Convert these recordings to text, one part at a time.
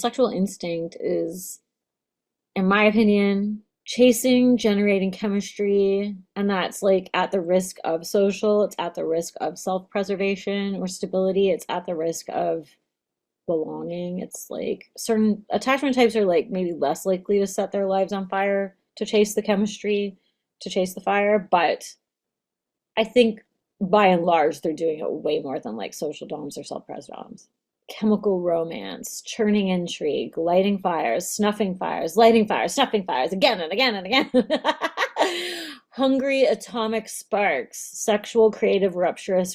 sexual instinct is, in my opinion, chasing, generating chemistry, and that's like at the risk of social, it's at the risk of self-preservation or stability, it's at the risk of belonging. It's like certain attachment types are like maybe less likely to set their lives on fire to chase the chemistry, to chase the fire, but I think by and large they're doing it way more than like social doms or self-pres doms. Chemical romance, churning intrigue, lighting fires, snuffing fires, lighting fires, snuffing fires again and again and again. Hungry atomic sparks, sexual, creative, rapturous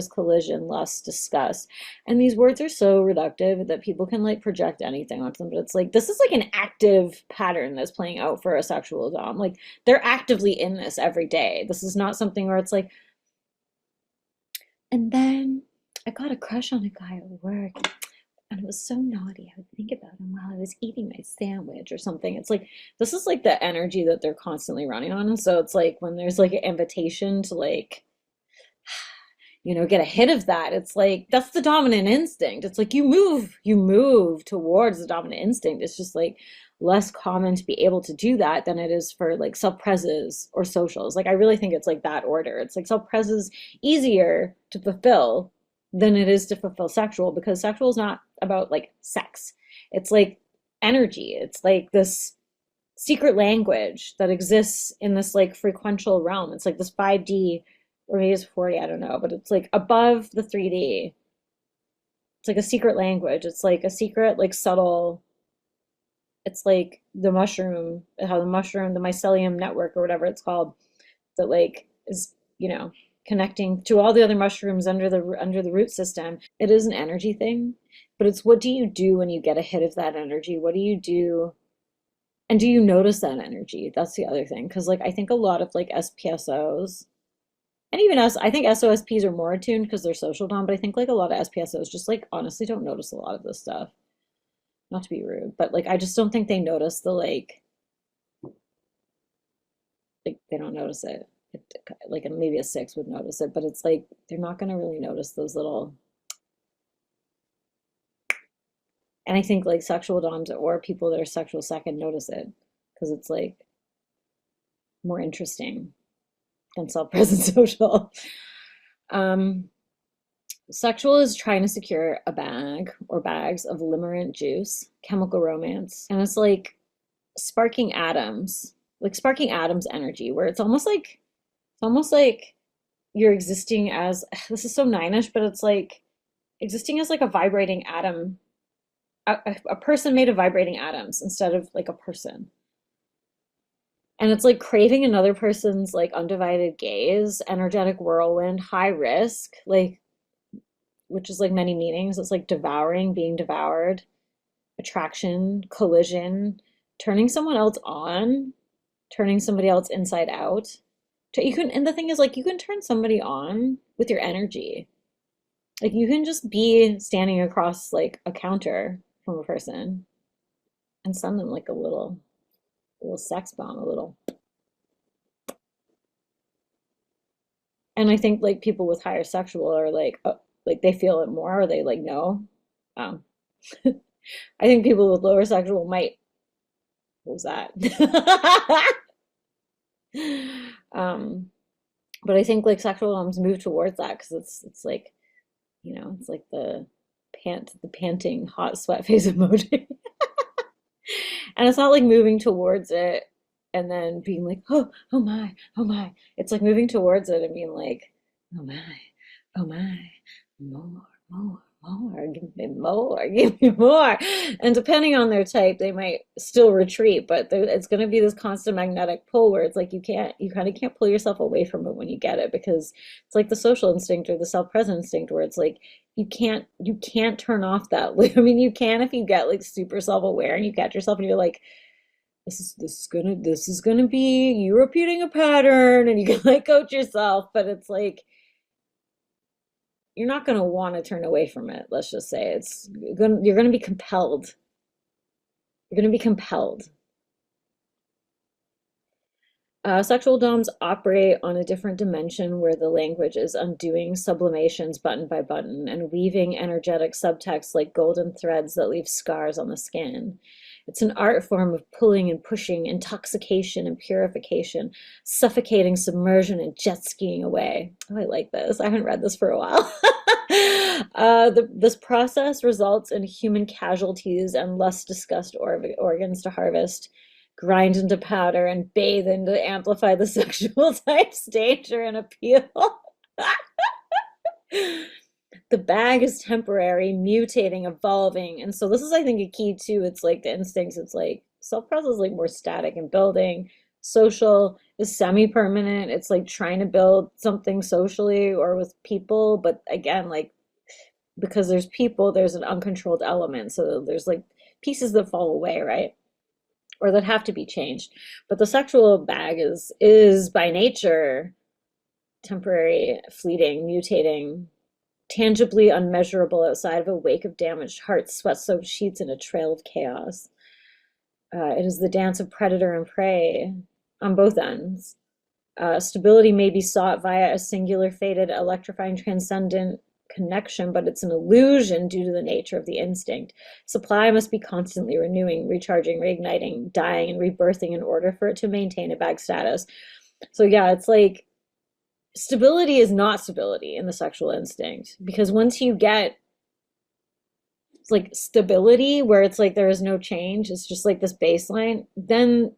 collision, lust, disgust. And these words are so reductive that people can like project anything onto them. But it's like, this is like an active pattern that's playing out for a sexual dom. Like they're actively in this every day. This is not something where it's like, and then I got a crush on a guy at work and it was so naughty. I would think about him while I was eating my sandwich or something. It's like, this is like the energy that they're constantly running on. And so it's like when there's like an invitation to like, get a hit of that, it's like, that's the dominant instinct. It's like you move towards the dominant instinct. It's just like less common to be able to do that than it is for like self-preses or socials. Like I really think it's like that order. It's like self-pres easier to fulfill than it is to fulfill sexual, because sexual is not about like sex. It's like energy. It's like this secret language that exists in this like frequential realm. It's like this 5D, or maybe it's 4D, I don't know, but it's like above the 3D. It's like a secret language. It's like a secret, like subtle, it's like the mushroom, how the mushroom, the mycelium network or whatever it's called, that like is, connecting to all the other mushrooms under the root system. It is an energy thing, but it's what do you do when you get a hit of that energy? What do you do? And do you notice that energy? That's the other thing. Because like I think a lot of like SPSOs and even us, I think SOSPs are more attuned because they're social dom, but I think like a lot of SPSOs just like honestly don't notice a lot of this stuff. Not to be rude, but like I just don't think they notice the like they don't notice it. Like maybe a 6 would notice it, but it's like they're not going to really notice those little. And I think like sexual doms or people that are sexual second notice it because it's like more interesting than self-present social. Um, Sexual is trying to secure a bag or bags of limerent juice, chemical romance, and it's like sparking atoms energy, where it's almost like you're existing as, this is so nine-ish, but it's like existing as like a vibrating atom, a person made of vibrating atoms instead of like a person. And it's like craving another person's like undivided gaze, energetic whirlwind, high risk, like, which is like many meanings. It's like devouring, being devoured, attraction, collision, turning someone else on, turning somebody else inside out. You can, and the thing is, like, you can turn somebody on with your energy. Like, you can just be standing across like a counter from a person and send them like a little sex bomb, a little. And I think like people with higher sexual are like they feel it more, or they like know. Um, I think people with lower sexual might. What was that? um, but I think like sexual doms move towards that because it's like it's like the panting hot sweat face emoji. And it's not like moving towards it and then being like, oh my, oh my. It's like moving towards it and being like, oh my, more, give me more, give me more. And depending on their type, they might still retreat, but it's going to be this constant magnetic pull where it's like you kind of can't pull yourself away from it when you get it, because it's like the social instinct or the self-present instinct where it's like you can't turn off that. I mean, you can if you get like super self-aware and you catch yourself and you're like, this is gonna be you repeating a pattern, and you can like coach yourself, but it's like you're not gonna want to turn away from it. Let's just say you're gonna be compelled. You're gonna be compelled. Sexual doms operate on a different dimension where the language is undoing sublimations button by button and weaving energetic subtext like golden threads that leave scars on the skin. It's an art form of pulling and pushing, intoxication and purification, suffocating submersion and jet skiing away. Oh, I like this. I haven't read this for a while. This process results in human casualties and less discussed organs to harvest, grind into powder, and bathe in to amplify the sexual type's danger and appeal. The bag is temporary, mutating, evolving. And so this is, I think, a key too. It's like the instincts, it's like self-process is like more static and building. Social is semi-permanent. It's like trying to build something socially or with people. But again, like because there's people, there's an uncontrolled element. So there's like pieces that fall away, right? Or that have to be changed. But the sexual bag is by nature temporary, fleeting, mutating, tangibly unmeasurable outside of a wake of damaged hearts, sweat-soaked sheets, and a trail of chaos. It is the dance of predator and prey on both ends. Stability may be sought via a singular, fated, electrifying, transcendent connection, but it's an illusion due to the nature of the instinct. Supply must be constantly renewing, recharging, reigniting, dying, and rebirthing in order for it to maintain a bag status. So yeah, it's like stability is not stability in the sexual instinct, because once you get like stability where it's like there is no change, it's just like this baseline, then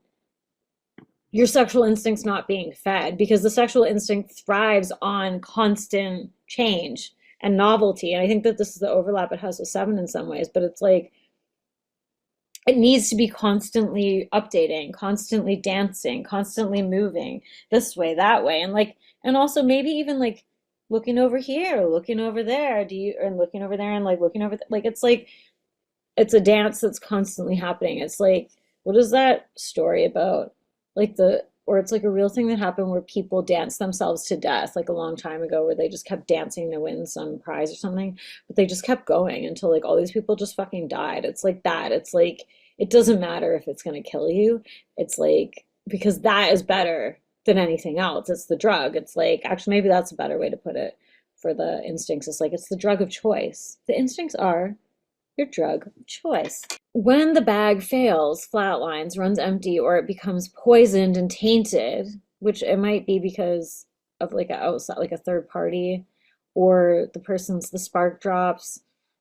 your sexual instinct's not being fed, because the sexual instinct thrives on constant change and novelty. And I think that this is the overlap it has with seven in some ways, but it's like it needs to be constantly updating, constantly dancing, constantly moving this way, that way. And like, and also maybe even like looking over here, looking over there, and looking over there and like looking over, like, it's like, it's a dance that's constantly happening. It's like, what is that story about? Like or it's like a real thing that happened where people danced themselves to death, like a long time ago, where they just kept dancing to win some prize or something, but they just kept going until like all these people just fucking died. It's like that. It's like, it doesn't matter if it's going to kill you. It's like, because that is better than anything else. It's the drug. It's like, actually, maybe that's a better way to put it for the instincts. It's like, it's the drug of choice. The instincts are your drug of choice. When the bag fails, flatlines, runs empty, or it becomes poisoned and tainted, which it might be because of like a outside, like a third party, or the spark drops.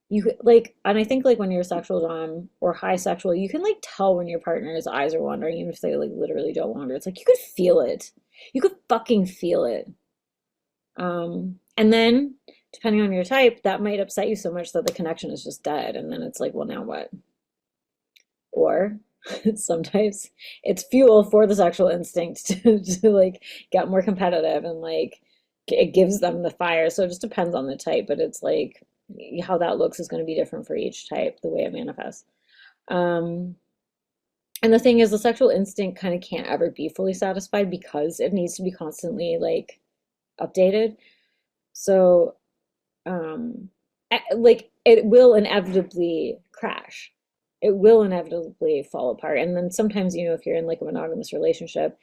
You like, and I think like when you're sexual dom or high sexual, you can like tell when your partner's eyes are wandering, even if they like literally don't wander. It's like you could feel it. You could fucking feel it. And then depending on your type, that might upset you so much that the connection is just dead. And then it's like, well, now what? Or sometimes it's fuel for the sexual instinct to like get more competitive, and like it gives them the fire. So it just depends on the type, but it's like how that looks is going to be different for each type, the way it manifests. And the thing is, the sexual instinct kind of can't ever be fully satisfied because it needs to be constantly like updated. So like it will inevitably crash. It will inevitably fall apart. And then sometimes, if you're in like a monogamous relationship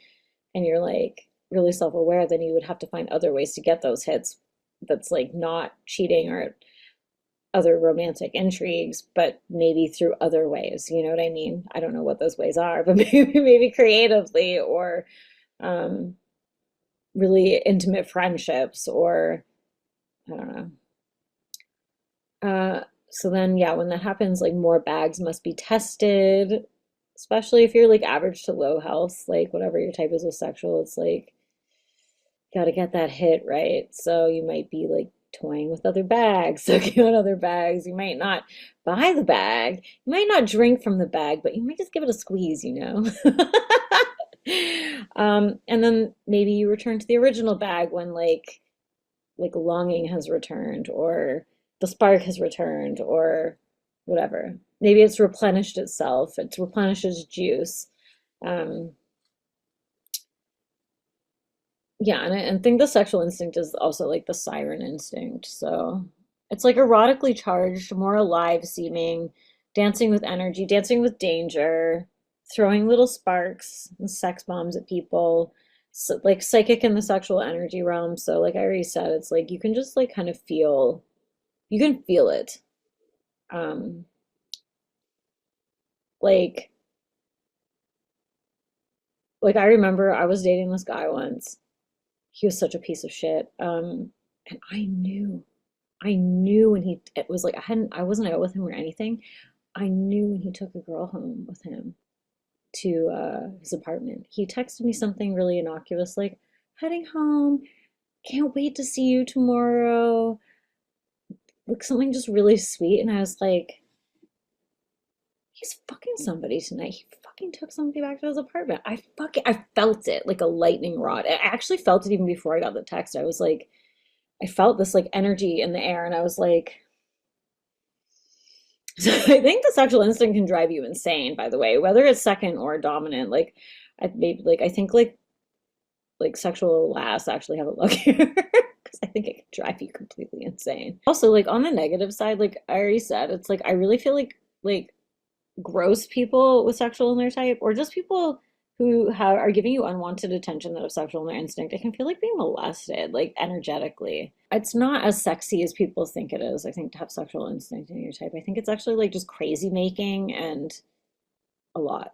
and you're like really self-aware, then you would have to find other ways to get those hits that's like not cheating or other romantic intrigues, but maybe through other ways. You know what I mean? I don't know what those ways are, but maybe creatively, or really intimate friendships, or I don't know. So then, yeah, when that happens, like more bags must be tested, especially if you're like average to low health, like whatever your type is with sexual, it's like, got to get that hit right. So you might be like toying with other bags, sucking on other bags. You might not buy the bag. You might not drink from the bag, but you might just give it a squeeze, And then maybe you return to the original bag when like longing has returned, or the spark has returned, or whatever. Maybe it's replenished itself. It's replenished its juice. Yeah, and I think the sexual instinct is also like the siren instinct. So it's like erotically charged, more alive seeming, dancing with energy, dancing with danger, throwing little sparks and sex bombs at people. So, like psychic in the sexual energy realm. So like I already said, it's like you can just like kind of feel, you can feel it. Um, like like I remember I was dating this guy once. He was such a piece of shit. And I knew when he, it was like I wasn't out with him or anything. I knew when he took a girl home with him to his apartment. He texted me something really innocuous like, heading home, can't wait to see you tomorrow. Like something just really sweet. And I was like, he's fucking somebody tonight. He fucking took somebody back to his apartment. I felt it like a lightning rod. I actually felt it even before I got the text. I was like, I felt this like energy in the air, and I was like, so I think the sexual instinct can drive you insane, by the way, whether it's second or dominant. Like I maybe like I think like sexual last actually have a look here because I think it can drive you completely insane. Also, like on the negative side, like I already said, it's like I really feel like gross people with sexual in their type, or just people who are giving you unwanted attention that have sexual in their instinct, it can feel like being molested, like energetically. It's not as sexy as people think it is, I think, to have sexual instinct in your type. I think it's actually like just crazy making and a lot.